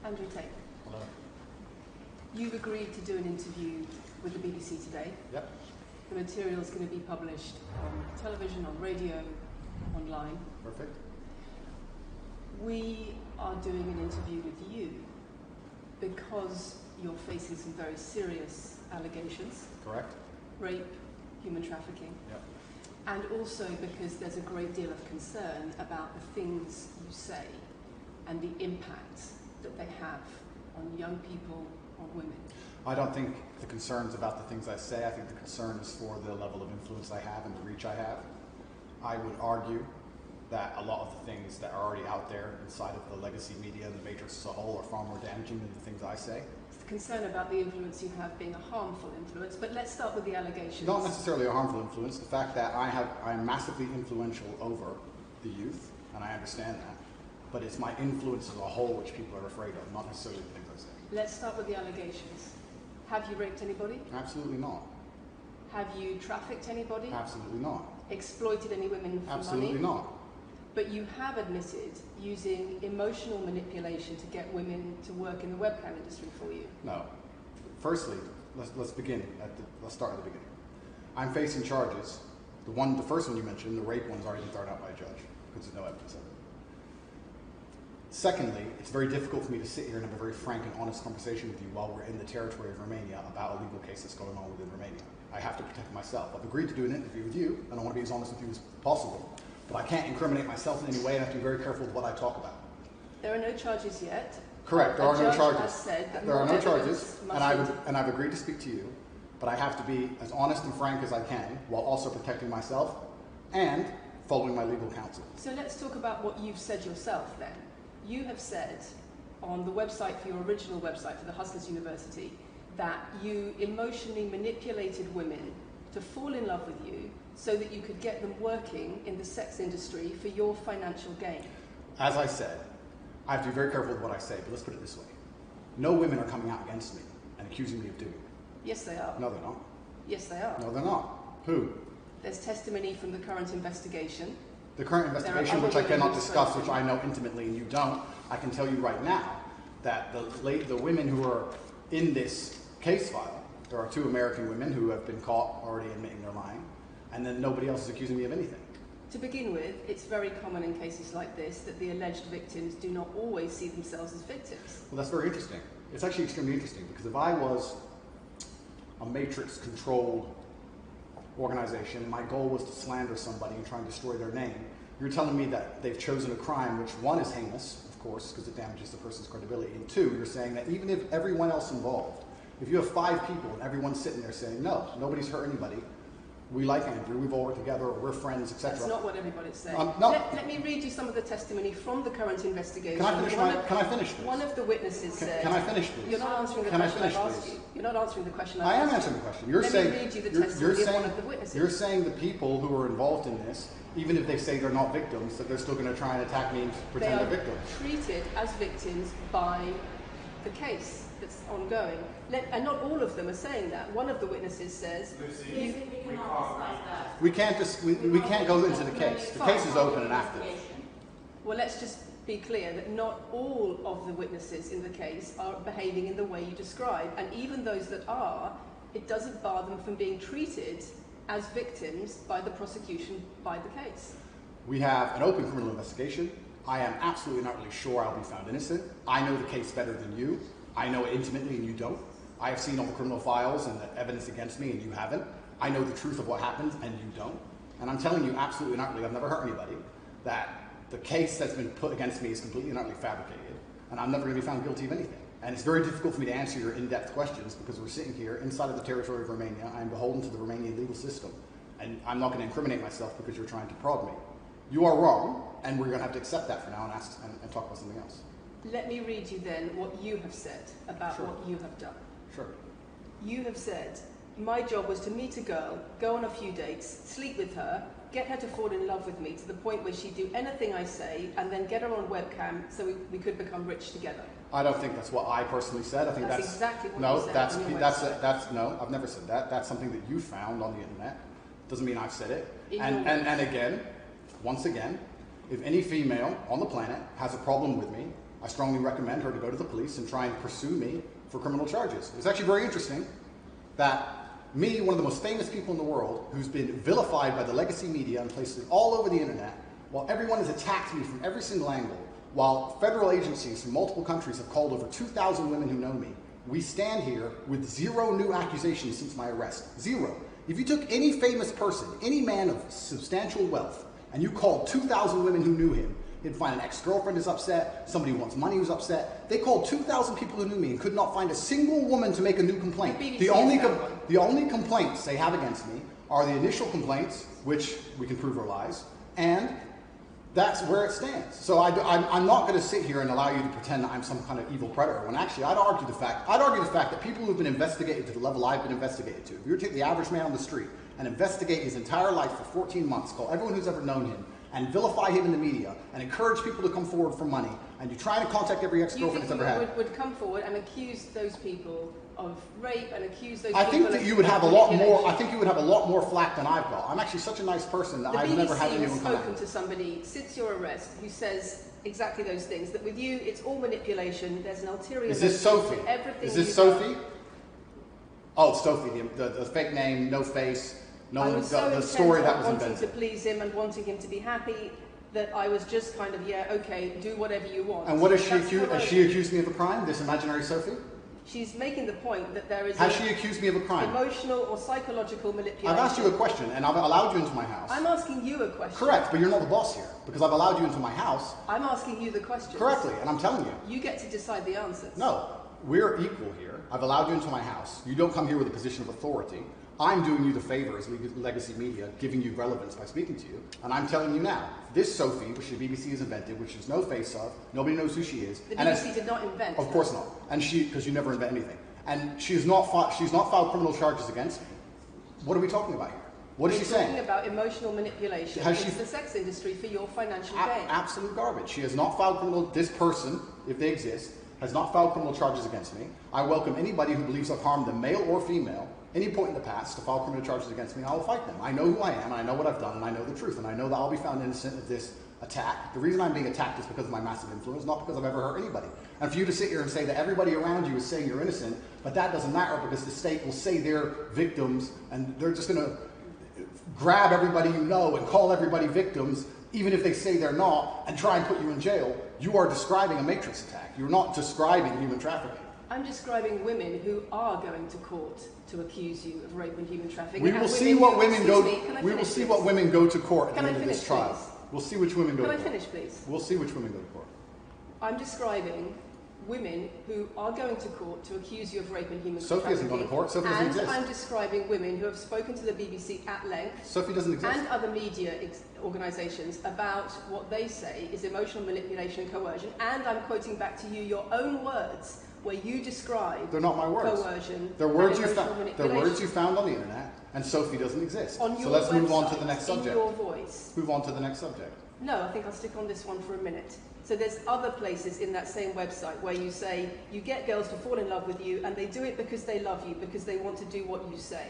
Andrew Tate. Hello. You've agreed to do an interview with the BBC today. Yep. The material is going to be published on television, on radio, online. Perfect. We are doing an interview with you because you're facing some very serious allegations. Correct. Rape, human trafficking. Yep. And also because there's a great deal of concern about the things you say and the impact that they have on young people, on women. I don't think the concern's about the things I say. I think the concern is for the level of influence I have and the reach I have. I would argue that a lot of the things that are already out there inside of the legacy media and the matrix as a whole are far more damaging than the things I say. It's the concern about the influence you have being a harmful influence, but let's start with the allegations. Not necessarily a harmful influence. The fact that I am massively influential over the youth, and I understand that, but it's my influence as a whole which people are afraid of, not necessarily the things I say. Let's start with the allegations. Have you raped anybody? Absolutely not. Have you trafficked anybody? Absolutely not. Exploited any women for money? Absolutely not. But you have admitted using emotional manipulation to get women to work in the webcam industry for you. No. Firstly, let's begin let's start at the beginning. I'm facing charges. The first one you mentioned, the rape one's already been thrown out by a judge because there's no evidence of it. Secondly, it's very difficult for me to sit here and have a very frank and honest conversation with you while we're in the territory of Romania about a legal case that's going on within Romania. I have to protect myself. I've agreed to do an interview with you, and I want to be as honest with you as possible. But I can't incriminate myself in any way, and I have to be very careful with what I talk about. There are no charges yet. Correct, there are no charges. Has said that there are no charges, and must I've agreed to speak to you, but I have to be as honest and frank as I can while also protecting myself and following my legal counsel. So let's talk about what you've said yourself then. You have said on the website for your original website for the Hustlers University that you emotionally manipulated women to fall in love with you so that you could get them working in the sex industry for your financial gain. As I said, I have to be very careful with what I say, but let's put it this way. No women are coming out against me and accusing me of doing it. Yes, they are. No, they're not. Yes, they are. No, they're not. Who? There's testimony from the current investigation. The current investigation, which I cannot discuss, which I know intimately and you don't, I can tell you right now that the women who are in this case file, there are 2 American women who have been caught already admitting they're lying, and then nobody else is accusing me of anything. To begin with, it's very common in cases like this that the alleged victims do not always see themselves as victims. Well, that's very interesting. It's actually extremely interesting because if I was a matrix-controlled organization and my goal was to slander somebody and try and destroy their name, you're telling me that they've chosen a crime which, 1, is heinous, of course, because it damages the person's credibility, and 2, you're saying that even if everyone else involved, if you have 5 people and everyone's sitting there saying, no, nobody's hurt anybody, we like Andrew, we've all worked together, or we're friends, etc. That's not what everybody's saying. No. Let me read you some of the testimony from the current investigation. Can I finish this? One of the witnesses said... Can I finish, please? You're not answering the question I've asked you. You're not answering the question I've asked you. I am answering the question. Let me read you the testimony of one of the witnesses. You're saying the people who are involved in this, even if they say they're not victims, that they're still going to try and attack me and pretend they're victims. They are treated as victims by the case that's ongoing. And not all of them are saying that. One of the witnesses says... We can't go into the case. The case is open and active. Well, let's just be clear that not all of the witnesses in the case are behaving in the way you describe. And even those that are, it doesn't bar them from being treated as victims by the prosecution, by the case. We have an open criminal investigation. I am absolutely not really sure I'll be found innocent. I know the case better than you. I know it intimately and you don't. I have seen all the criminal files and the evidence against me and you haven't. I know the truth of what happened and you don't. And I'm telling you absolutely not really, I've never hurt anybody, that the case that's been put against me is completely and utterly fabricated. And I'm never going to be found guilty of anything. And it's very difficult for me to answer your in-depth questions because we're sitting here inside of the territory of Romania. I am beholden to the Romanian legal system. And I'm not going to incriminate myself because you're trying to prod me. You are wrong, and we're going to have to accept that for now and talk about something else. Let me read you then what you have said about what you have done. Sure. You have said, my job was to meet a girl, go on a few dates, sleep with her, get her to fall in love with me to the point where she'd do anything I say, and then get her on webcam so we could become rich together. I don't think that's what I personally said. I think that's exactly what no, you said. That's no, I've never said that. That's something that you found on the internet. Doesn't mean I've said it. And again, once again, if any female on the planet has a problem with me, I strongly recommend her to go to the police and try and pursue me for criminal charges. It's actually very interesting that me, one of the most famous people in the world, who's been vilified by the legacy media and places all over the internet, while everyone has attacked me from every single angle, while federal agencies from multiple countries have called over 2,000 women who know me, we stand here with 0 new accusations since my arrest. 0. If you took any famous person, any man of substantial wealth, and you called 2,000 women who knew him, you'd find an ex-girlfriend is upset, somebody who wants money who's upset. They called 2,000 people who knew me and could not find a single woman to make a new complaint. The only complaints they have against me are the initial complaints, which we can prove are lies, and that's where it stands. So I'm not going to sit here and allow you to pretend that I'm some kind of evil predator, when actually I'd argue the fact that people who've been investigated to the level I've been investigated to, if you were to take the average man on the street and investigate his entire life for 14 months, call everyone who's ever known him, and vilify him in the media, and encourage people to come forward for money, and you try to contact every ex-girlfriend that's ever had. Would come forward and accuse those people of rape and accuse those I people think that you would have a lot more. I think you would have a lot more flack than I've got. I'm actually such a nice person that I've never had anyone come at me. The BBC has spoken to somebody since your arrest who says exactly those things. That with you, it's all manipulation. There's an ulterior. Is this Sophie? Everything. Is this Sophie? Oh, it's Sophie. The fake name, no face, no the story that was invented. Wanting to please him and wanting him to be happy. That I was just kind of, yeah, okay, do whatever you want. And what is she accused? Has she accused me of a crime? This imaginary Sophie? She's making the point that there is. Has she accused me of a crime? Emotional or psychological manipulation. I've asked you a question, and I've allowed you into my house. I'm asking you a question. Correct, but you're not the boss here, because I've allowed you into my house. I'm asking you the question. Correctly, and I'm telling you. You get to decide the answers. No, we're equal here. I've allowed you into my house. You don't come here with a position of authority. I'm doing you the favor as legacy media, giving you relevance by speaking to you. And I'm telling you now, this Sophie, which the BBC has invented, which there's no face of, nobody knows who she is. The BBC did not invent. Of course not. And because you never invent anything. And she's not filed criminal charges against me. What are we talking about here? What is she saying? Talking about emotional manipulation into the sex industry for your financial gain. Absolute garbage. She has not filed criminal. This person, if they exist, has not filed criminal charges against me. I welcome anybody who believes I've harmed them, male or female, any point in the past to file criminal charges against me, and I will fight them. I know who I am, and I know what I've done, and I know the truth, and I know that I'll be found innocent of this attack. The reason I'm being attacked is because of my massive influence, not because I've ever hurt anybody. And for you to sit here and say that everybody around you is saying you're innocent, but that doesn't matter because the state will say they're victims, and they're just going to grab everybody you know and call everybody victims, even if they say they're not, and try and put you in jail. You are describing a matrix attack. You're not describing human trafficking. I'm describing women who are going to court to accuse you of rape and human trafficking. We will see what women go. We will see what women go to court at the end of this trial. We'll see which women go to court. Can I finish, please? We'll see which women go to court. I'm describing women who are going to court to accuse you of rape and human trafficking. Sophie hasn't gone to court. Sophie doesn't exist. And I'm describing women who have spoken to the BBC at length. Sophie doesn't exist. And other media organisations about what they say is emotional manipulation and coercion. And I'm quoting back to you your own words where you describe they're not my words. Coercion. They're words you found. They're words you found on the internet, and Sophie doesn't exist. On your so let's move on to website, the next subject. In your voice. Move on to the next subject. No, I think I'll stick on this one for a minute. So there's other places in that same website where you say you get girls to fall in love with you, and they do it because they love you, because they want to do what you say.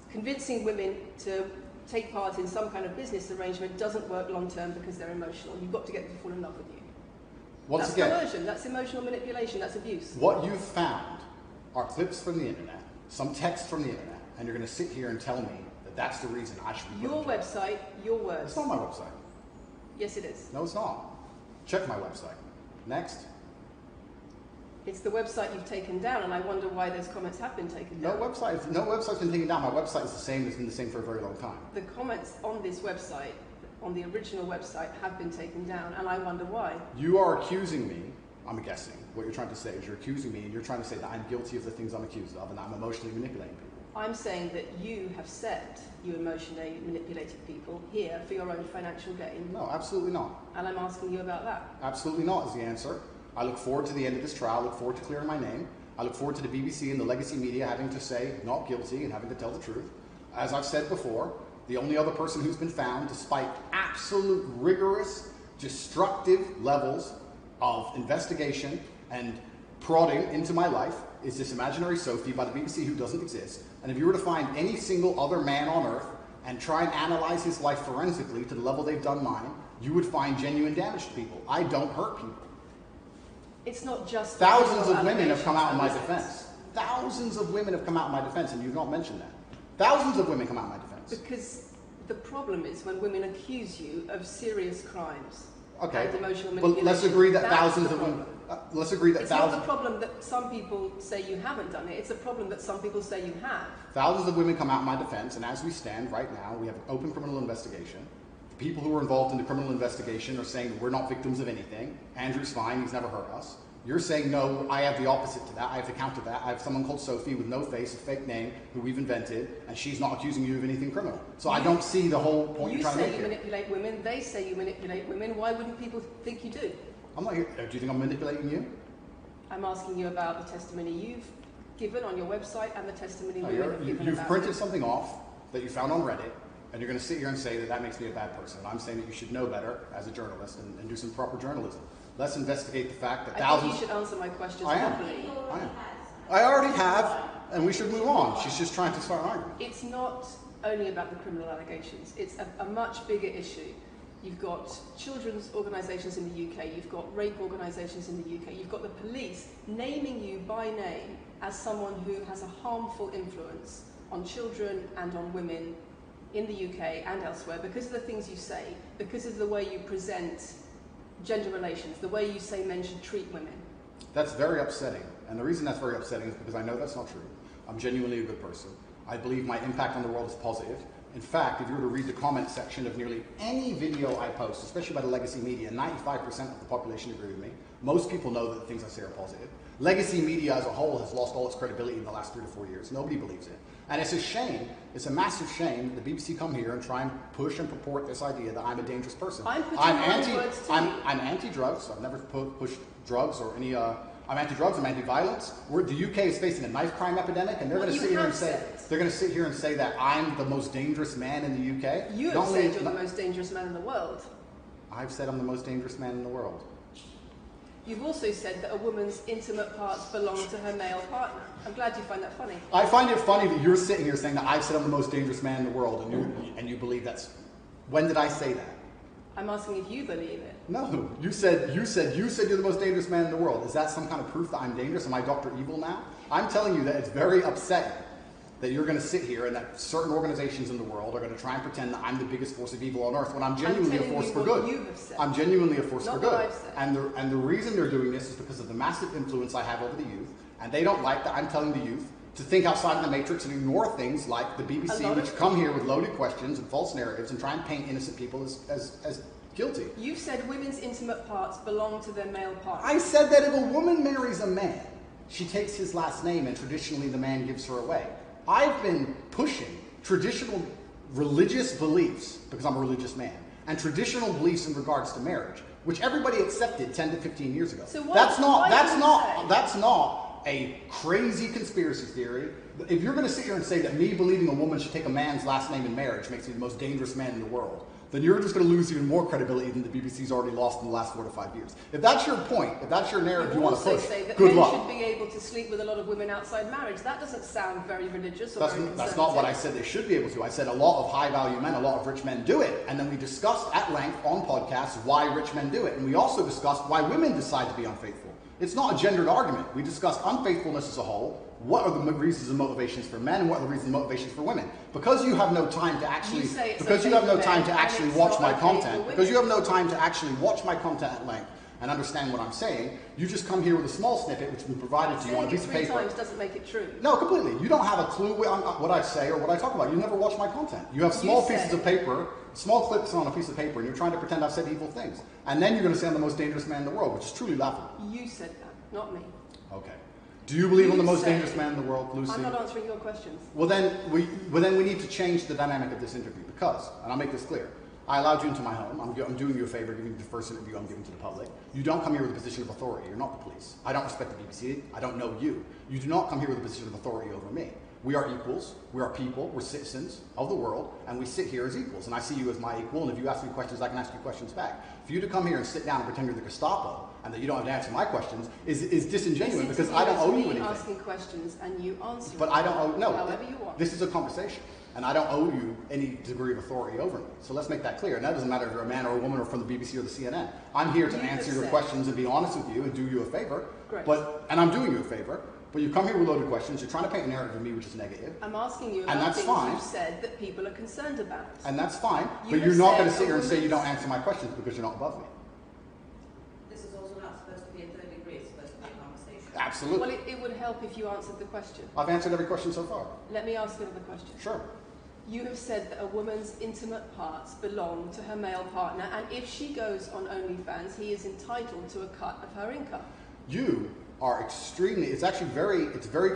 Convincing women to take part in some kind of business arrangement doesn't work long term because they're emotional. You've got to get them to fall in love with you. That's coercion, that's emotional manipulation, that's abuse. What you've found are clips from the internet, some text from the internet, and you're going to sit here and tell me that that's the reason I should be your website, your words. It's not my website. Yes, it is. No, it's not. Check my website. Next. It's the website you've taken down, and I wonder why those comments have been taken down. No website's been taken down. My website is the same. It's been the same for a very long time. The comments on this website, on the original website, have been taken down, and I wonder why. You are accusing me, I'm guessing, what you're trying to say is you're accusing me, and you're trying to say that I'm guilty of the things I'm accused of, and I'm emotionally manipulating people. I'm saying that you have said you emotionally manipulated people here for your own financial gain. No, absolutely not. And I'm asking you about that. Absolutely not is the answer. I look forward to the end of this trial. I look forward to clearing my name. I look forward to the BBC and the legacy media having to say not guilty and having to tell the truth. As I've said before, the only other person who's been found, despite absolute rigorous, destructive levels of investigation and prodding into my life, is this imaginary Sophie by the BBC who doesn't exist. And if you were to find any single other man on earth and try and analyze his life forensically to the level they've done mine, you would find genuine damage to people. I don't hurt people. It's not just thousands of women have come out in my defense. Thousands of women have come out in my defense, and you've not mentioned that. Thousands of women come out in my defense. Because the problem is when women accuse you of serious crimes. Okay, and emotional manipulation. but let's agree that thousands of women. Let's agree that it's thousands. It's not the problem that some people say you haven't done it. It's a problem that some people say you have. Thousands of women come out in my defense, and as we stand right now, we have an open criminal investigation. The people who are involved in the criminal investigation are saying that we're not victims of anything. Andrew's fine; he's never hurt us. You're saying, no, I have the opposite to that. I have to counter that. I have someone called Sophie with no face, a fake name, who we've invented, and she's not accusing you of anything criminal. So I don't see the whole point you're trying to make here. You say you manipulate women. They say you manipulate women. Why wouldn't people think you do? I'm not here. Do you think I'm manipulating you? I'm asking you about the testimony you've given on your website and the testimony women have given. You've printed something off that you found on Reddit, and you're going to sit here and say that that makes me a bad person. And I'm saying that you should know better as a journalist and do some proper journalism. Let's investigate the fact that thousands... I think you should answer my questions properly. I already have, and we should move on. She's just trying to start an argument. It's not only about the criminal allegations. It's a much bigger issue. You've got children's organisations in the UK, you've got rape organisations in the UK, you've got the police naming you by name as someone who has a harmful influence on children and on women in the UK and elsewhere because of the things you say, because of the way you present gender relations, the way you say men should treat women. That's very upsetting. And the reason that's very upsetting is because I know that's not true. I'm genuinely a good person. I believe my impact on the world is positive. In fact, if you were to read the comment section of nearly any video I post, especially by the legacy media, 95% of the population agree with me. Most people know that the things I say are positive. Legacy media as a whole has lost all its credibility in the last 3 to 4 years. Nobody believes it. And it's a shame, it's a massive shame that the BBC come here and try and push and purport this idea that I'm a dangerous person. I'm anti-drugs. I've never pushed drugs or any, I'm anti-drugs, I'm anti-violence. The UK is facing a knife crime epidemic, and they're going to sit here and say that I'm the most dangerous man in the UK. You have said you're the most dangerous man in the world. I've said I'm the most dangerous man in the world. You've also said that a woman's intimate parts belong to her male partner. I'm glad you find that funny. I find it funny that you're sitting here saying that I've said I'm the most dangerous man in the world, and you believe that's... When did I say that? I'm asking if you believe it. No, you said you're the most dangerous man in the world. Is that some kind of proof that I'm dangerous? Am I Dr. Evil now? I'm telling you that it's very upsetting that you're going to sit here and that certain organizations in the world are going to try and pretend that I'm the biggest force of evil on earth when I'm genuinely a force for good. I'm genuinely a force for good. And the reason they're doing this is because of the massive influence I have over the youth, and they don't like that I'm telling the youth to think outside of the matrix and ignore things like the BBC, which come here with loaded questions and false narratives and try and paint innocent people as guilty. You've said women's intimate parts belong to their male partner. I said that if a woman marries a man, she takes his last name and traditionally the man gives her away. I've been pushing traditional religious beliefs, because I'm a religious man, and traditional beliefs in regards to marriage, which everybody accepted 10 to 15 years ago. So that's not a crazy conspiracy theory. If you're going to sit here and say that me believing a woman should take a man's last name in marriage makes me the most dangerous man in the world, then you're just going to lose even more credibility than the BBC's already lost in the last 4 to 5 years. If that's your point, if that's your narrative you want to push, say that good luck. Men should be able to sleep with a lot of women outside marriage. That doesn't sound very religious or very conservative. That's not what I said they should be able to. I said a lot of high-value men, a lot of rich men do it. And then we discussed at length on podcasts why rich men do it. And we also discussed why women decide to be unfaithful. It's not a gendered argument. We discussed unfaithfulness as a whole. What are the reasons and motivations for men, and what are the reasons and motivations for women? Because you have no time to actually, watch my content, because you have no time to actually watch my content at length and understand what I'm saying, you just come here with a small snippet which has been provided to you on a piece of paper. 3 times doesn't make it true. No, completely. You don't have a clue what I say or what I talk about. You never watch my content. You have small pieces of paper, small clips on a piece of paper, and you're trying to pretend I've said evil things. And then you're going to say I'm the most dangerous man in the world, which is truly laughable. You said that, not me. Okay. Do you believe I'm the most dangerous man in the world, Lucy? I'm not answering your questions. Well, then we need to change the dynamic of this interview because, and I'll make this clear, I allowed you into my home. I'm doing you a favor, giving you the first interview I'm giving to the public. You don't come here with a position of authority. You're not the police. I don't respect the BBC. I don't know you. You do not come here with a position of authority over me. We are equals, we are people, we're citizens of the world, and we sit here as equals. And I see you as my equal, and if you ask me questions, I can ask you questions back. For you to come here and sit down and pretend you're the Gestapo, and that you don't have to answer my questions, is disingenuous, because I don't owe you anything. Asking questions and you answer but I don't owe, no, however you want. This is a conversation, and I don't owe you any degree of authority over me. So let's make that clear. And that doesn't matter if you're a man or a woman or from the BBC or the CNN. I'm here to answer your questions and be honest with you and do you a favor. Great. And I'm doing you a favor. But you come here with loaded questions, you're trying to paint a narrative of me which is negative. I'm asking you about things you've said that people are concerned about. And that's fine, but you're not going to sit here and say you don't answer my questions because you're not above me. This is also not supposed to be a third degree, it's supposed to be a conversation. Absolutely. Well, it would help if you answered the question. I've answered every question so far. Let me ask another question. Sure. You have said that a woman's intimate parts belong to her male partner, and if she goes on OnlyFans, he is entitled to a cut of her income. You are extremely, it's very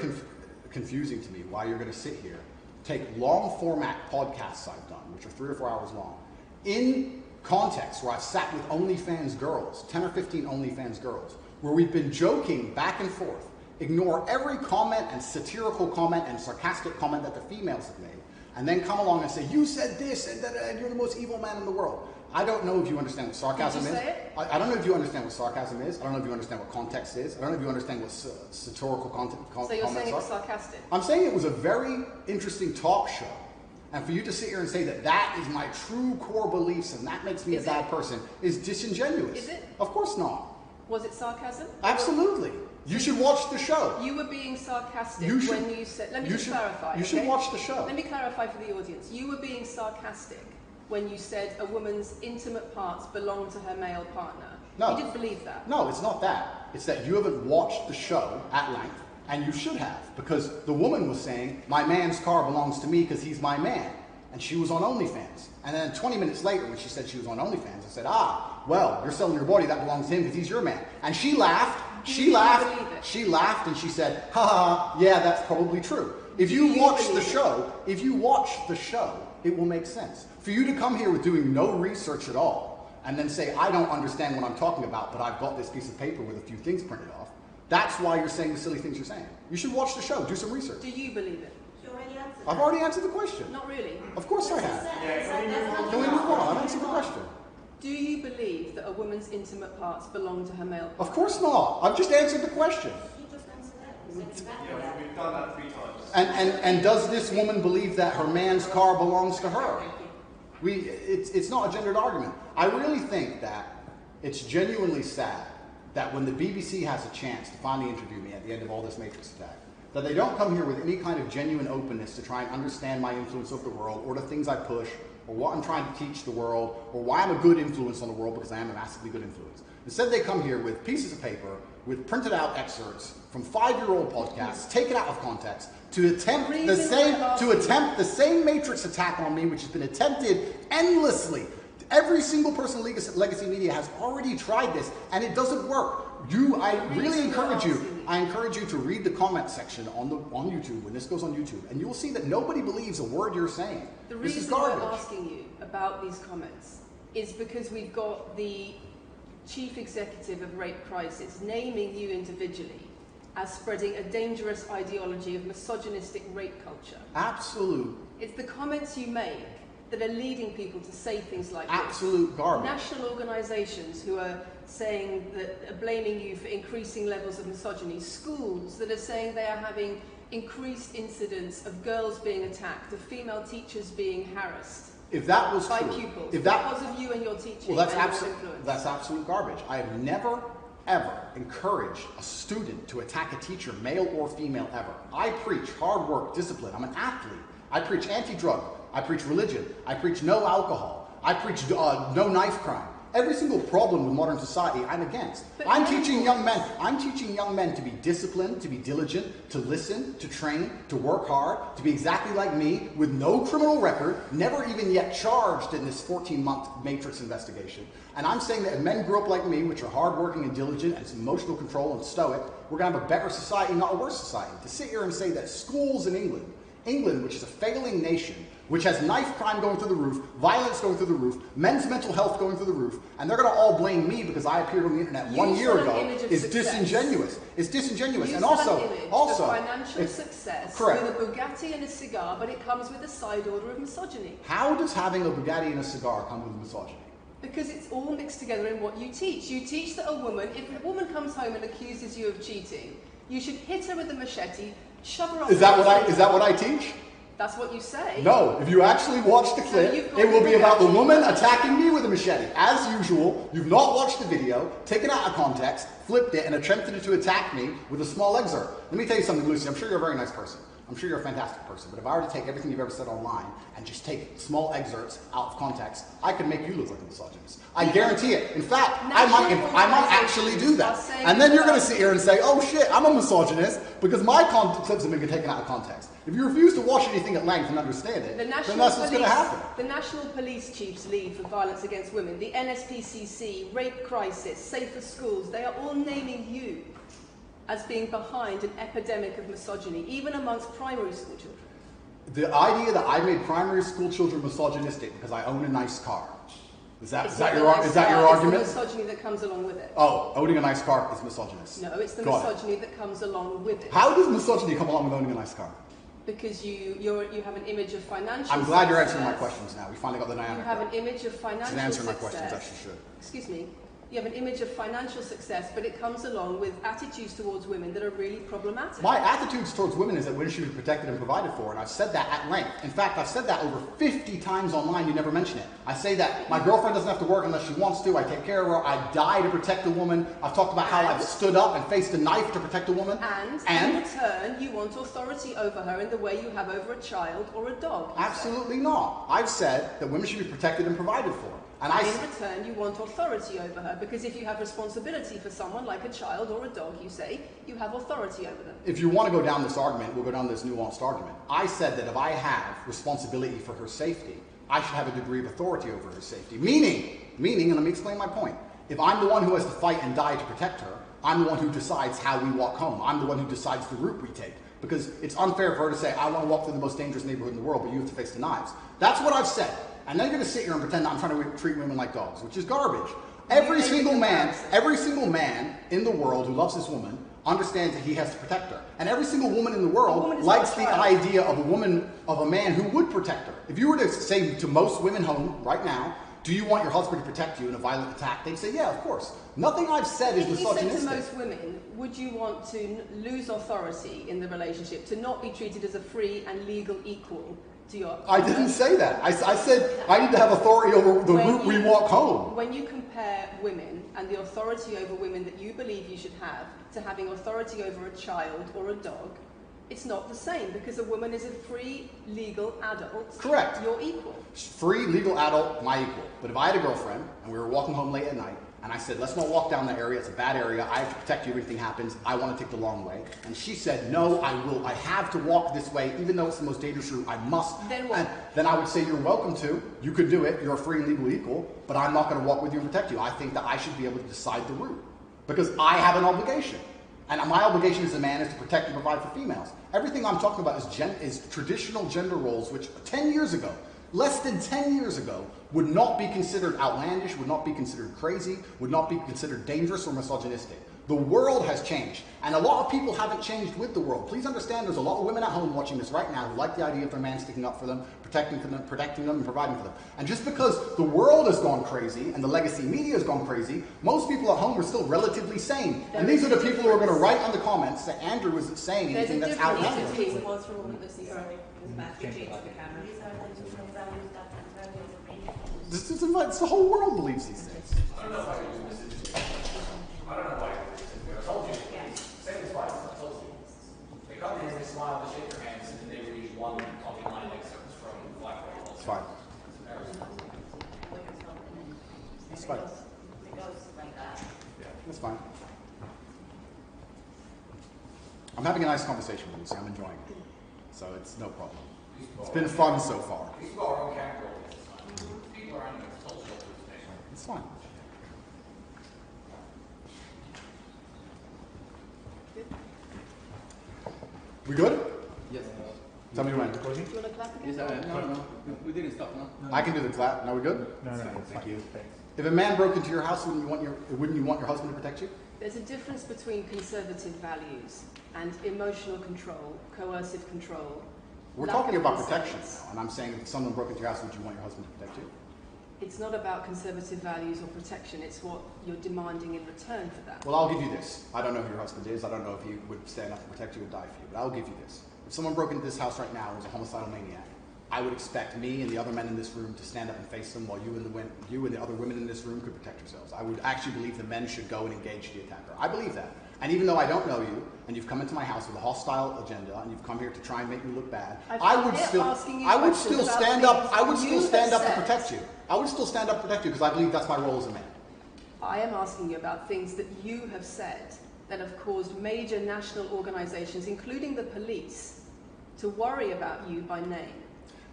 confusing to me why you're going to sit here, take long format podcasts I've done, which are 3 or 4 hours long, in context where I've sat with OnlyFans girls, 10 or 15 OnlyFans girls, where we've been joking back and forth, ignore every comment and satirical comment and sarcastic comment that the females have made, and then come along and say, you said this, and you're the most evil man in the world. I don't know if you understand what sarcasm is. I don't know if you understand what sarcasm is. I don't know if you understand what context is. I don't know if you understand what satirical comments are. So you're saying it was sarcastic? I'm saying it was a very interesting talk show. And for you to sit here and say that that is my true core beliefs and that makes me a bad person is disingenuous. Is it? Of course not. Was it sarcasm? Absolutely. You should watch the show. You were being sarcastic when you said... Let me just clarify. You should watch the show. Let me clarify for the audience. You were being sarcastic when you said a woman's intimate parts belong to her male partner. No. You didn't believe that. No, it's not that. It's that you haven't watched the show at length, and you should have, because the woman was saying, my man's car belongs to me because he's my man. And she was on OnlyFans. And then 20 minutes later, when she said she was on OnlyFans, I said, well, you're selling your body, that belongs to him because he's your man. And she laughed, and she said, yeah, that's probably true. If you watch the show, it will make sense. For you to come here with doing no research at all, and then say, I don't understand what I'm talking about, but I've got this piece of paper with a few things printed off, that's why you're saying the silly things you're saying. You should watch the show, do some research. Do you believe it? You already answered I've already answered the question. Not really. Of course I have. Can we move on? I've answered the question. Do you believe that a woman's intimate parts belong to her male partner? Of course not. I've just answered the question. You just answered that. Yeah, we've done that 3 times. And does this woman believe that her man's car belongs to her? It's not a gendered argument. I really think that it's genuinely sad that when the BBC has a chance to finally interview me at the end of all this Matrix attack, that they don't come here with any kind of genuine openness to try and understand my influence over the world, or the things I push, or what I'm trying to teach the world, or why I'm a good influence on the world, because I am a massively good influence. Instead, they come here with pieces of paper, with printed out excerpts from 5-year-old podcasts, taken out of context, to attempt the same Matrix attack on me, which has been attempted endlessly. Every single person in legacy media has already tried this, and it doesn't work. I really encourage you to read the comment section on YouTube when this goes on YouTube, and you'll see that nobody believes a word you're saying. The This is reason garbage. we're asking you about these comments is because we've got the chief executive of Rape Crisis naming you individually as spreading a dangerous ideology of misogynistic rape culture. Absolute. It's the comments you make that are leading people to say things like Absolute this. garbage. National organisations who are saying that, are blaming you for increasing levels of misogyny. Schools that are saying they are having increased incidents of girls being attacked, of female teachers being harassed. If that was by true, pupils, if that because of you and your teaching, well, that's and your influence. That's absolute garbage. I have never, ever encouraged a student to attack a teacher, male or female, ever. I preach hard work, discipline. I'm an athlete. I preach anti-drug. I preach religion. I preach no alcohol. I preach no knife crime. Every single problem with modern society, I'm against. I'm teaching young men to be disciplined, to be diligent, to listen, to train, to work hard, to be exactly like me, with no criminal record, never even yet charged in this 14-month Matrix investigation. And I'm saying that if men grew up like me, which are hardworking and diligent and emotional control and stoic, we're going to have a better society, not a worse society. To sit here and say that schools in England England, which is a failing nation, which has knife crime going through the roof, violence going through the roof, men's mental health going through the roof, and they're going to all blame me because I appeared on the internet 1 year ago, is disingenuous. It's disingenuous. And also, financial success correct. With a Bugatti and a cigar, but it comes with a side order of misogyny. How does having a Bugatti and a cigar come with misogyny? Because it's all mixed together in what you teach. You teach that a woman, if a woman comes home and accuses you of cheating, you should hit her with a machete, shove her up. Is that what I teach? That's what you say. No, if you actually watch the clip, it will be about the woman attacking me with a machete. As usual, you've not watched the video, taken it out of context, flipped it, and attempted to attack me with a small excerpt. Let me tell you something, Lucy. I'm sure you're a very nice person. I'm sure you're a fantastic person. But if I were to take everything you've ever said online and just take small excerpts out of context, I could make you look like a misogynist. I guarantee it. In fact, I might actually do that. And then you're going to sit here and say, oh shit, I'm a misogynist because my clips have been taken out of context. If you refuse to watch anything at length and understand it, then that's what's going to happen. The National Police Chiefs League for Violence Against Women, the NSPCC, Rape Crisis, Safer Schools, they are all naming you as being behind an epidemic of misogyny, even amongst primary school children. The idea that I made primary school children misogynistic because I own a nice car. Is that your argument? It's the misogyny that comes along with it. Oh, owning a nice car is misogynist. No, it's the misogyny that comes along with it. How does misogyny come along with owning a nice car? Because you have an image of financial I'm glad you're answering my questions now. We finally got the dynamic. You have an image of financial success. She's answering my questions, as she should. Excuse me. You have an image of financial success, but it comes along with attitudes towards women that are really problematic. My attitudes towards women is that women should be protected and provided for, and I've said that at length. In fact, I've said that over 50 times online, you never mention it. I say that my girlfriend doesn't have to work unless she wants to, I take care of her, I die to protect a woman. I've talked about how I've stood up and faced a knife to protect a woman. And in return, you want authority over her in the way you have over a child or a dog. Absolutely not. I've said that women should be protected and provided for. And in return, you want authority over her, because if you have responsibility for someone like a child or a dog, you say, you have authority over them. If you want to go down this argument, we'll go down this nuanced argument. I said that if I have responsibility for her safety, I should have a degree of authority over her safety. Meaning, and let me explain my point. If I'm the one who has to fight and die to protect her, I'm the one who decides how we walk home. I'm the one who decides the route we take. Because it's unfair for her to say, I want to walk through the most dangerous neighborhood in the world, but you have to face the knives. That's what I've said. And then you're going to sit here and pretend that I'm trying to treat women like dogs, which is garbage. Every single man in the world who loves this woman understands that he has to protect her. And every single woman in the world likes the idea of a man who would protect her. If you were to say to most women home right now, do you want your husband to protect you in a violent attack? They'd say, yeah, of course. Nothing I've said is misogynistic. If you said to most women, would you want to lose authority in the relationship, to not be treated as a free and legal equal? I didn't say that. I said I need to have authority over the route we walk home. When you compare women and the authority over women that you believe you should have to having authority over a child or a dog, it's not the same, because a woman is a free, legal adult. Correct. You're equal. Free, legal adult, my equal. But if I had a girlfriend and we were walking home late at night, and I said, let's not walk down that area, it's a bad area, I have to protect you if anything happens, I want to take the long way. And she said, no, I have to walk this way, even though it's the most dangerous route, I must. Then what? Then I would say, you're welcome to, you could do it, you're a free and legal equal, but I'm not going to walk with you and protect you. I think that I should be able to decide the route, because I have an obligation. And my obligation as a man is to protect and provide for females. Everything I'm talking about is traditional gender roles, which 10 years ago, less than 10 years ago, would not be considered outlandish, would not be considered crazy, would not be considered dangerous or misogynistic. The world has changed, and a lot of people haven't changed with the world. Please understand, there's a lot of women at home watching this right now who like the idea of their man sticking up for them, protecting them, and providing for them. And just because the world has gone crazy and the legacy media has gone crazy, most people at home are still relatively sane. And these are the people who are going to write on the comments that Andrew isn't saying anything that's outlandish. It's the whole world believes these things. I don't know why you do this. I don't know why you do this. I told you. Say this twice. I told you. They come in, they smile, they shake their hands, and then they read one talking line excerpts from Black Hole. It's fine. It's fine. It goes like that. Yeah, that's fine. I'm having a nice conversation with you, so I'm enjoying it. So it's no problem. It's been fun so far. People are on camera. People are on the social. It's fine. We good? Yes. Tell me when. Do you want to clap again? No, we didn't stop, no? I can do the clap. Now we're good? No, Thank you. If a man broke into your house, wouldn't you want your husband to protect you? There's a difference between conservative values and emotional control, coercive control. We're talking about protection now, and I'm saying if someone broke into your house, would you want your husband to protect you? It's not about conservative values or protection, it's what you're demanding in return for that. Well, I'll give you this. I don't know who your husband is. I don't know if he would stand up to protect you or die for you, but I'll give you this. If someone broke into this house right now and was a homicidal maniac, I would expect me and the other men in this room to stand up and face them while you and the other women in this room could protect yourselves. I would actually believe the men should go and engage the attacker. I believe that. And even though I don't know you, and you've come into my house with a hostile agenda, and you've come here to try and make me look bad, I would still stand up to protect you. I would still stand up to protect you because I believe that's my role as a man. I am asking you about things that you have said that have caused major national organizations, including the police, to worry about you by name.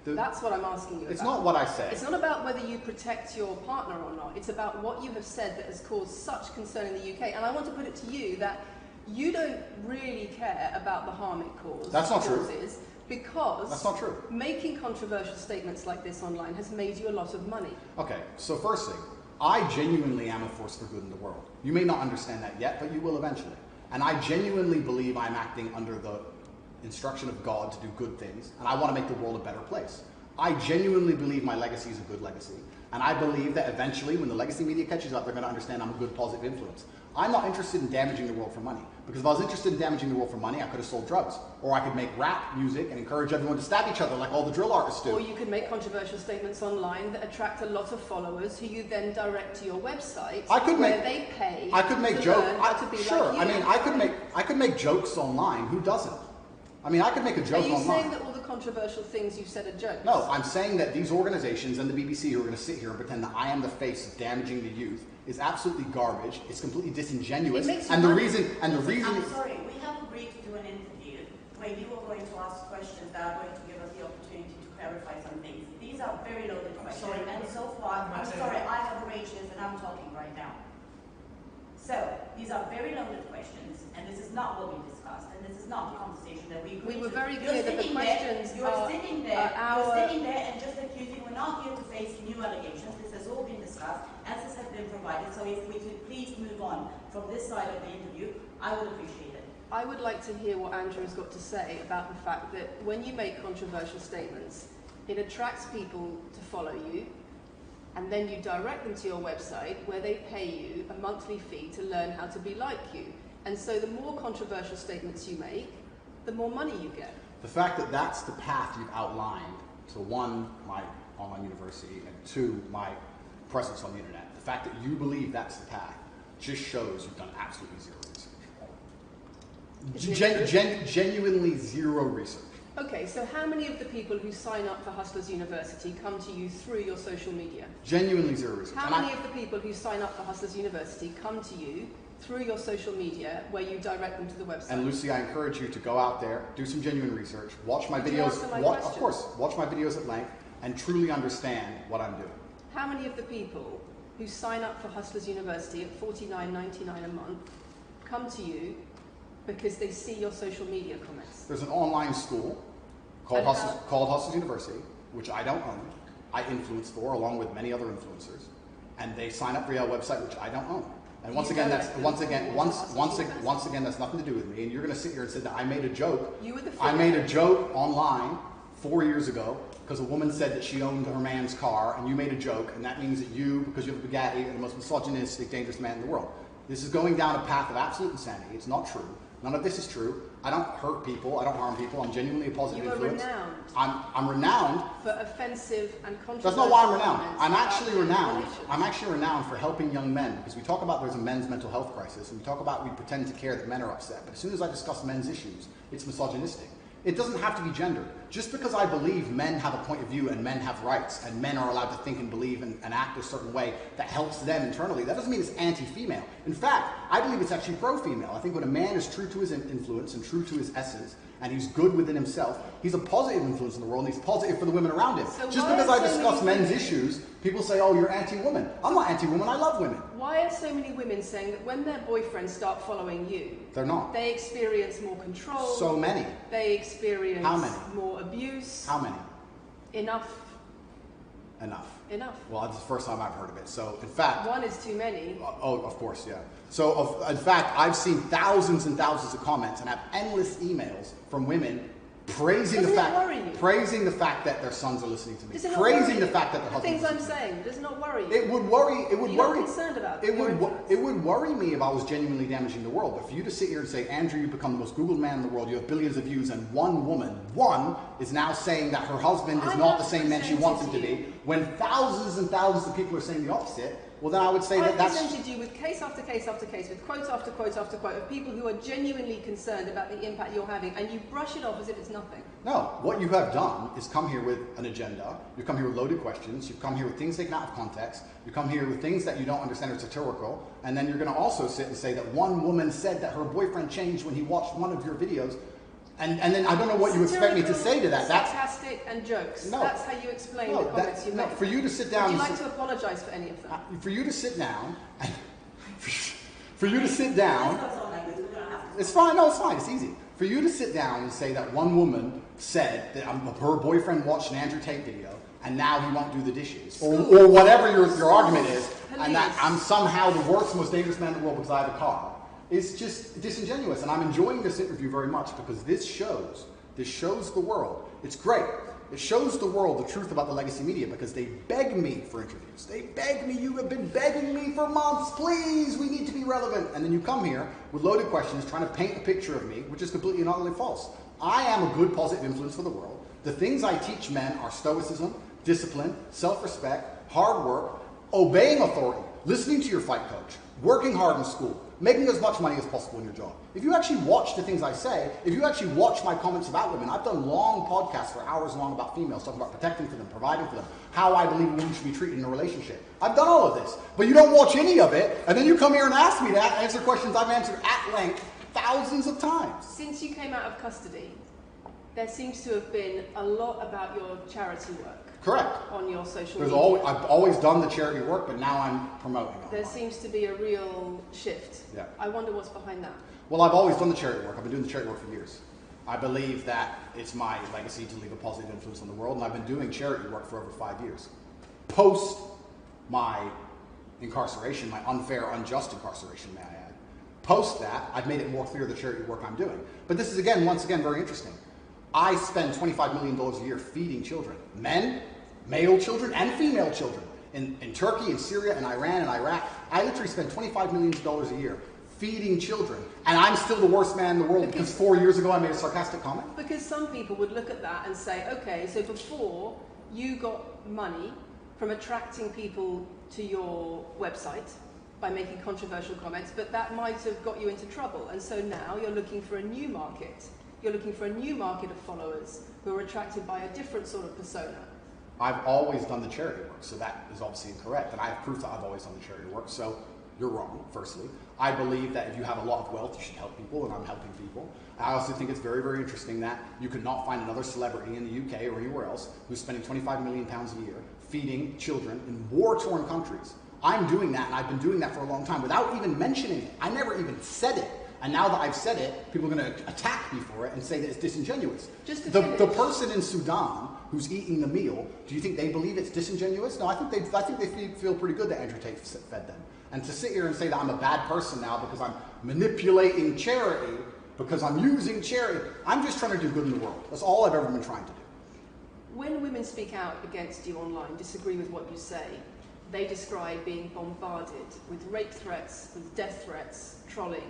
That's what I'm asking you about. It's not what I say. It's not about whether you protect your partner or not. It's about what you have said that has caused such concern in the UK. And I want to put it to you that you don't really care about the harm it causes. That's not true. Because that's not true. Making controversial statements like this online has made you a lot of money. Okay, so first thing, I genuinely am a force for good in the world. You may not understand that yet, but you will eventually. And I genuinely believe I'm acting under the instruction of God to do good things, and I want to make the world a better place. I genuinely believe my legacy is a good legacy, and I believe that eventually when the legacy media catches up, they're going to understand I'm a good positive influence. I'm not interested in damaging the world for money, because if I was interested in damaging the world for money, I could have sold drugs, or I could make rap music and encourage everyone to stab each other like all the drill artists do. Or you could make controversial statements online that attract a lot of followers who you then direct to your website where they pay to learn how to be like you. I mean, I could make jokes online. Who doesn't? I mean, I could make a joke online. Are you saying that all the controversial things you've said are jokes? No, I'm saying that these organizations and the BBC who are going to sit here and pretend that I am the face of damaging the youth is absolutely garbage. It's completely disingenuous. And the reason. I'm sorry, we have agreed to do an interview where you are going to ask questions that are going to give us the opportunity to clarify some things. These are very loaded questions, and so far, I'm sorry, I have arranged this and I'm talking right now. So, these are very loaded questions, and this is not what we discussed, and this is not the conversation that we agreed to. We were very clear that the questions You're sitting there and just accusing, we're not here to face new allegations. This has all been discussed, answers have been provided, so if we could please move on from this side of the interview, I would appreciate it. I would like to hear what Andrew's got to say about the fact that when you make controversial statements, it attracts people to follow you, and then you direct them to your website where they pay you a monthly fee to learn how to be like you. And so the more controversial statements you make, the more money you get. The fact that that's the path you've outlined to one, my online university, and two, my presence on the internet, the fact that you believe that's the path just shows you've done absolutely zero research. Genuinely zero research. Okay, so how many of the people who sign up for Hustlers University come to you through your social media? Genuinely zero research. How many of the people who sign up for Hustlers University come to you through your social media where you direct them to the website? And Lucy, I encourage you to go out there, do some genuine research, watch my videos, of course, watch my videos at length, and truly understand what I'm doing. How many of the people who sign up for Hustlers University at $49.99 a month come to you because they see your social media comments? There's an online school called Hustlers University, which I don't own. I influence for, along with many other influencers, and they sign up for your website, which I don't own. And once again, that's nothing to do with me. And you're going to sit here and say that I made a joke. I made a joke online 4 years ago because a woman said that she owned her man's car, and you made a joke, and that means that you, because you have a Bugatti, are the most misogynistic, dangerous man in the world. This is going down a path of absolute insanity. It's not true. None of this is true. I don't hurt people. I don't harm people. I'm genuinely a positive influence. You are renowned. I'm renowned for offensive and controversial. That's not why I'm renowned. I'm actually renowned. I'm actually renowned for helping young men, because we talk about there's a men's mental health crisis, and we pretend to care that men are upset. But as soon as I discuss men's issues, it's misogynistic. It doesn't have to be gendered. Just because I believe men have a point of view and men have rights and men are allowed to think and believe and act a certain way that helps them internally, that doesn't mean it's anti-female. In fact, I believe it's actually pro-female. I think when a man is true to his influence and true to his essence and he's good within himself, he's a positive influence in the world and he's positive for the women around him. So just because I discuss men's issues, people say, oh, you're anti-woman. I'm not anti-woman, I love women. Why are so many women saying that when their boyfriends start following you, They're not. they experience more control? So many. They experience How many? more abuse? How many? Enough. Enough. Enough. Well, that's the first time I've heard of it. So, in fact... One is too many. Oh, of course, yeah. So, in fact, I've seen thousands and thousands of comments and have endless emails from women praising the fact that their sons are listening to me, praising the fact that their husbands the things I'm saying, does it not worry you? It would worry. It would You're worry. not concerned about it would worry me if I was genuinely damaging the world. But for you to sit here and say, Andrew, you've become the most Googled man in the world. You have billions of views, and one woman, is now saying that her husband is not the same man she wants him to be, when thousands and thousands of people are saying the opposite. Well, then I would say that that's... I presented you with case after case after case, with quote after quote after quote of people who are genuinely concerned about the impact you're having, and you brush it off as if it's nothing. No, what you have done is come here with an agenda, you've come here with loaded questions, you've come here with things taken out of context, you come here with things that you don't understand are satirical, and then you're going to also sit and say that one woman said that her boyfriend changed when he watched one of your videos. And then I don't know what you expect me to say to that. That's sarcastic and jokes. No. That's how you explain the comments you make. For you to sit down... Would you like to apologise for any of them? For you to sit down... for you to sit down... It's fine. No, it's fine. It's easy. For you to sit down and say that one woman said that her boyfriend watched an Andrew Tate video and now he won't do the dishes, or whatever your argument is, and that I'm somehow the worst, most dangerous man in the world because I have a car, is just disingenuous. And I'm enjoying this interview very much because this shows the world. It's great. It shows the world the truth about the legacy media because they beg me for interviews. They beg me, you have been begging me for months, please, we need to be relevant. And then you come here with loaded questions trying to paint a picture of me, which is completely and utterly false. I am a good positive influence for the world. The things I teach men are stoicism, discipline, self-respect, hard work, obeying authority, listening to your fight coach, working hard in school, making as much money as possible in your job. If you actually watch the things I say, if you actually watch my comments about women, I've done long podcasts for hours long about females, talking about protecting for them, providing for them, how I believe women should be treated in a relationship. I've done all of this, but you don't watch any of it, and then you come here and ask me to answer questions I've answered at length thousands of times. Since you came out of custody, there seems to have been a lot about your charity work. Correct. On your social media. I've always done the charity work, but now I'm promoting it. There seems to be a real shift. Yeah. I wonder what's behind that. Well, I've always done the charity work. I've been doing the charity work for years. I believe that it's my legacy to leave a positive influence on the world, and I've been doing charity work for over 5 years. Post my incarceration, my unfair, unjust incarceration, may I add. Post that, I've made it more clear the charity work I'm doing. But this is, once again, very interesting. I spend $25 million a year feeding children. Men, male children, and female children. In Turkey, in Syria, in Iran, and Iraq, I literally spend $25 million a year feeding children. And I'm still the worst man in the world because 4 years ago I made a sarcastic comment? Because some people would look at that and say, okay, so before you got money from attracting people to your website by making controversial comments, but that might have got you into trouble. And so now you're looking for a new market. You're looking for a new market of followers who are attracted by a different sort of persona. I've always done the charity work, so that is obviously incorrect. And I have proof that I've always done the charity work, so you're wrong, firstly. I believe that if you have a lot of wealth, you should help people, and I'm helping people. I also think it's very, very interesting that you could not find another celebrity in the UK or anywhere else who's spending £25 million a year feeding children in war-torn countries. I'm doing that, and I've been doing that for a long time without even mentioning it. I never even said it. And now that I've said it, people are going to attack me for it and say that it's disingenuous. The person in Sudan who's eating the meal, do you think they believe it's disingenuous? No, I think they feel pretty good that Andrew Tate fed them. And to sit here and say that I'm a bad person now because I'm manipulating charity, because I'm using charity, I'm just trying to do good in the world. That's all I've ever been trying to do. When women speak out against you online, disagree with what you say, they describe being bombarded with rape threats, with death threats, trolling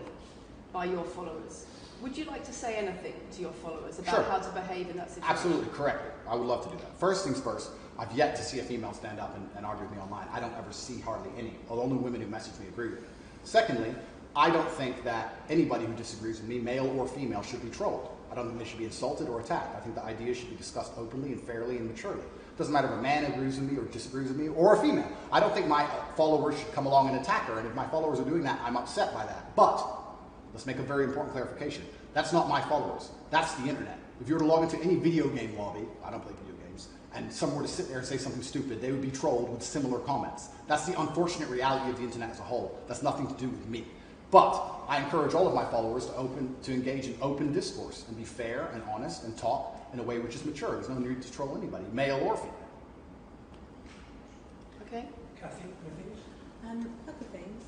by your followers. Would you like to say anything to your followers about how to behave in that situation? Absolutely, correct. I would love to do that. First things first, I've yet to see a female stand up and argue with me online. I don't ever see hardly any. Only women who message me agree with me. Secondly, I don't think that anybody who disagrees with me, male or female, should be trolled. I don't think they should be insulted or attacked. I think the ideas should be discussed openly and fairly and maturely. It doesn't matter if a man agrees with me or disagrees with me, or a female. I don't think my followers should come along and attack her, and if my followers are doing that, I'm upset by that. But let's make a very important clarification. That's not my followers. That's the internet. If you were to log into any video game lobby, I don't play video games, and someone were to sit there and say something stupid, they would be trolled with similar comments. That's the unfortunate reality of the internet as a whole. That's nothing to do with me. But I encourage all of my followers to engage in open discourse and be fair and honest and talk in a way which is mature. There's no need to troll anybody, male or female. Okay. Kathy, anything? A couple of things.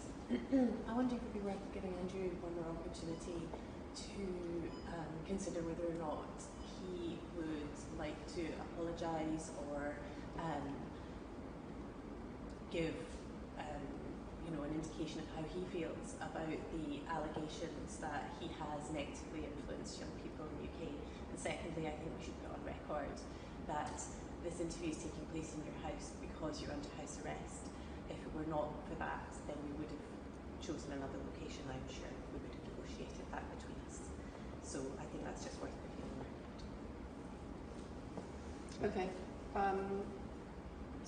I wonder if it would be worth giving Andrew one more opportunity to consider whether or not he would like to apologise or give an indication of how he feels about the allegations that he has negatively influenced young people in the UK. And secondly, I think we should put on record that this interview is taking place in your house because you're under house arrest. If it were not for that, then we would have chosen another location, I'm sure. We would have negotiated that between us. So I think that's just worth putting on record. Okay.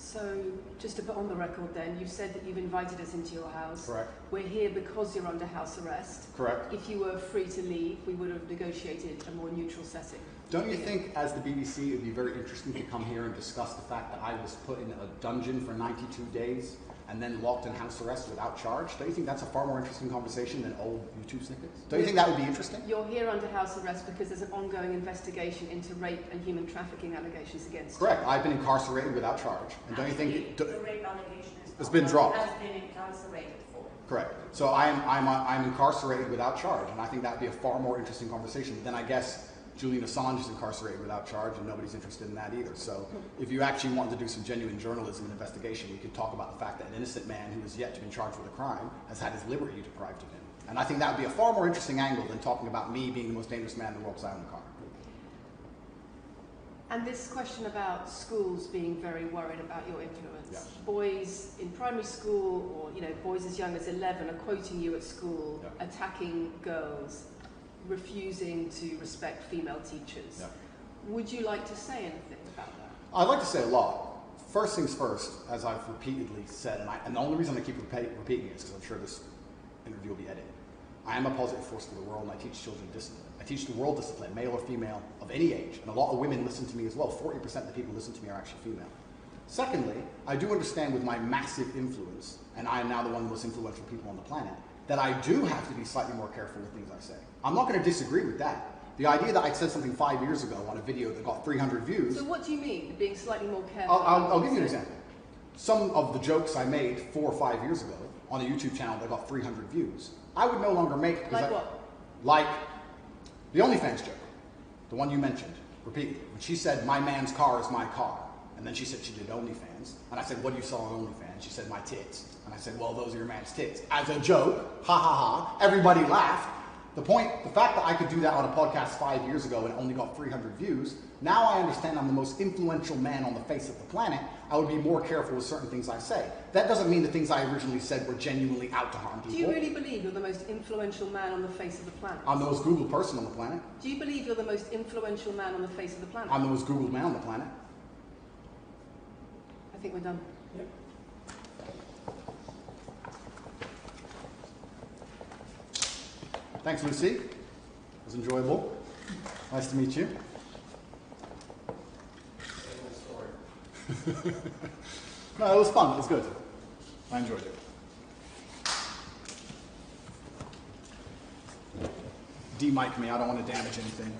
So just to put on the record then, you've said that you've invited us into your house. Correct. We're here because you're under house arrest. Correct. If you were free to leave, we would have negotiated a more neutral setting. Don't you think, as the BBC, it would be very interesting to come here and discuss the fact that I was put in a dungeon for 92 days and then locked in house arrest without charge? Don't you think that's a far more interesting conversation than old YouTube snippets? Don't you think that would be interesting? You're here under house arrest because there's an ongoing investigation into rape and human trafficking allegations against Correct. I've been incarcerated without charge. And don't you think the rape allegation it's been dropped? Has been incarcerated for. Correct. So I'm incarcerated without charge, and I think that would be a far more interesting conversation than I guess Julian Assange is incarcerated without charge, and nobody's interested in that either. So if you actually wanted to do some genuine journalism and investigation, we could talk about the fact that an innocent man who has yet to be charged with a crime has had his liberty deprived of him. And I think that would be a far more interesting angle than talking about me being the most dangerous man in the world because I own a car. And this question about schools being very worried about your influence. Yes. Boys in primary school, or boys as young as 11 are quoting you at school, attacking girls, refusing to respect female teachers. Would you like to say anything about that? I'd like to say a lot. First things first, as I've repeatedly said, and the only reason I keep repeating it is because I'm sure this interview will be edited. I am a positive force for the world, and I teach children discipline. I teach the world discipline, male or female, of any age. And a lot of women listen to me as well. 40% of the people who listen to me are actually female. Secondly, I do understand with my massive influence, and I am now the one of the most influential people on the planet, that I do have to be slightly more careful with things I say. I'm not going to disagree with that. The idea that I said something 5 years ago on a video that got 300 views... So what do you mean, being slightly more careful? I'll give you an example. Some of the jokes I made 4 or 5 years ago on a YouTube channel that got 300 views, I would no longer make... Like what? Like the OnlyFans joke, the one you mentioned repeatedly. When she said, my man's car is my car, and then she said she did OnlyFans, and I said, what do you sell on OnlyFans? She said, my tits. And I said, well, those are your man's tits. As a joke, ha ha ha, everybody laughed. The fact that I could do that on a podcast 5 years ago and only got 300 views, now I understand I'm the most influential man on the face of the planet. I would be more careful with certain things I say. That doesn't mean the things I originally said were genuinely out to harm people. Do you really believe you're the most influential man on the face of the planet? I'm the most Googled person on the planet. Do you believe you're the most influential man on the face of the planet? I'm the most Googled man on the planet. I think we're done. Yep. Thanks, Lucy. It was enjoyable. Nice to meet you. No, it was fun. It was good. I enjoyed it. De-mic me. I don't want to damage anything.